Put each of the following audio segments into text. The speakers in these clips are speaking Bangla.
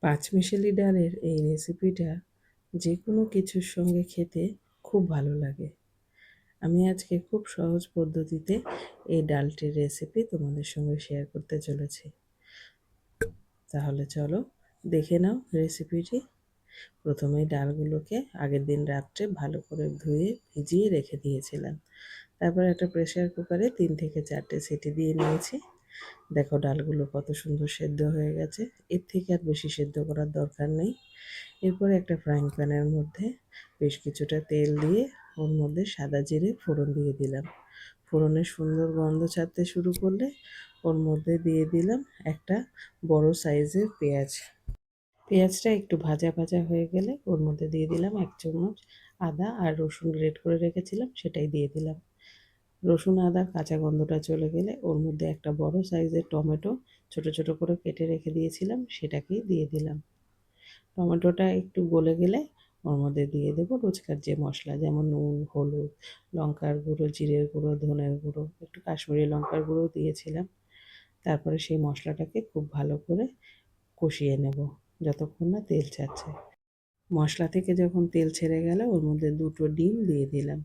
পাঁচমিশালি ডালের এই রেসিপিটা যে কোনো কিছুর সঙ্গে খেতে খুব ভালো লাগে। আমি আজকে খুব সহজ পদ্ধতিতে এই ডালটির রেসিপি তোমাদের সঙ্গে শেয়ার করতে চলেছি। তাহলে চলো দেখে নাও রেসিপিটি। প্রথমেই ডালগুলোকে আগের দিন রাত্রে ভালো করে ধুয়ে ভিজিয়ে রেখে দিয়েছিলাম। তারপর একটা প্রেসার কুকারে 3 থেকে 4টে সিটি দিয়ে নিয়েছি। দেখো ডালগুলো কত সুন্দর সেদ্ধ হয়ে গেছে। এর থেকে আর বেশি সেদ্ধ করার দরকার নেই। এরপরে একটা ফ্রাইং প্যানের মধ্যে বেশ কিছুটা তেল দিয়ে ওর মধ্যে সাদা জিরে ফোড়ন দিয়ে দিলাম। ফোড়নের সুন্দর গন্ধ ছাড়তে শুরু করলে ওর মধ্যে দিয়ে দিলাম একটা বড় সাইজের পেঁয়াজ। পেঁয়াজটা একটু ভাজা ভাজা হয়ে গেলে ওর মধ্যে দিয়ে দিলাম 1 চামচ আদা আর রসুন গ্রেট করে রেখেছিলাম, সেটাই দিয়ে দিলাম। রসুন আদার কাঁচা গন্ধটা চলে গেলে ওর মধ্যে একটা বড় সাইজের টমেটো ছোট ছোট করে কেটে রেখে দিয়েছিলাম, সেটাকেই দিয়ে দিলাম। টমেটোটা একটু গলে গেলে ওর মধ্যে দিয়ে দেবো রোজকার যে মশলা, যেমন নুন, হলুদ, লঙ্কার গুঁড়ো, জিরের গুঁড়ো, ধনের গুঁড়ো, একটু কাশ্মীরি লঙ্কার গুঁড়ো দিয়েছিলাম। তারপরে সেই মশলাটাকে খুব ভালো করে কষিয়ে নেব যতক্ষণ না তেল ছাড়ছে। মশলা থেকে যখন তেল ছেড়ে গেল ওর মধ্যে 2টো ডিম দিয়ে দিলাম।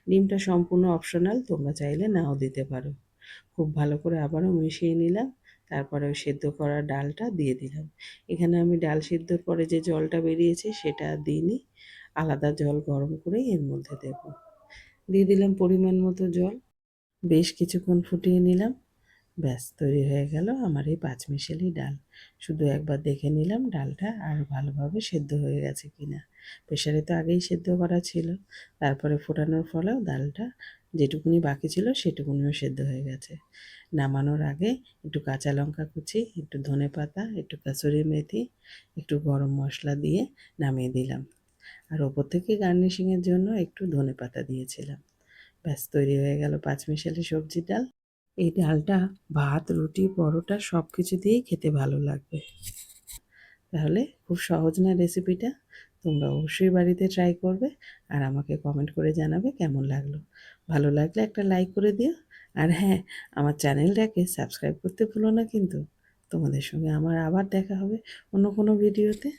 ডিমটা সম্পূর্ণ অপশনাল, তোমরা চাইলে নাও দিতে পারো। খুব ভালো করে আবারও মিশিয়ে নিলাম। তারপরে ওই সেদ্ধ করা ডালটা দিয়ে দিলাম। এখানে আমি ডাল সিদ্ধর পরে যে জলটা বেরিয়েছে সেটা দিইনি, আলাদা জল গরম করেই এর মধ্যে দেব। দিয়ে দিলাম পরিমাণ মতো জল। বেশ কিছুক্ষণ ফুটিয়ে নিলাম। ব্যাস তৈরি হয়ে গেল আমার এই পাঁচমিশালি ডাল। শুধু একবার দেখে নিলাম ডালটা আর ভালোভাবে সেদ্ধ হয়ে গেছে কিনা। প্রেসারে তো আগেই সেদ্ধ করা ছিল, তারপরে ফোটানোর ফলেও ডালটা যেটুকুনি বাকি ছিল সেটুকুনিও সেদ্ধ হয়ে গেছে। নামানোর আগে একটু কাঁচা লঙ্কা কুচি, একটু ধনেপাতা, একটু কাসুরি মেথি, একটু গরম মশলা দিয়ে নামিয়ে দিলাম। আর ওপর থেকে গার্নিশিংয়ের জন্য একটু ধনেপাতা দিয়েছিলাম। ব্যাস তৈরি হয়ে গেল পাঁচমিশালি সবজির ডাল। এই ডালটা ভাত, রুটি, পরোটা সব কিছু দিয়েই খেতে ভালো লাগবে। তাহলে খুব সহজ না রেসিপিটা? তোমরা অবশ্যই বাড়িতে ট্রাই করবে আর আমাকে কমেন্ট করে জানাবে কেমন লাগলো। ভালো লাগলে একটা লাইক করে দিও। আর হ্যাঁ, আমার চ্যানেলটাকে সাবস্ক্রাইব করতে ভুলো না কিন্তু। তোমাদের সঙ্গে আমার আবার দেখা হবে অন্য কোনো ভিডিওতে।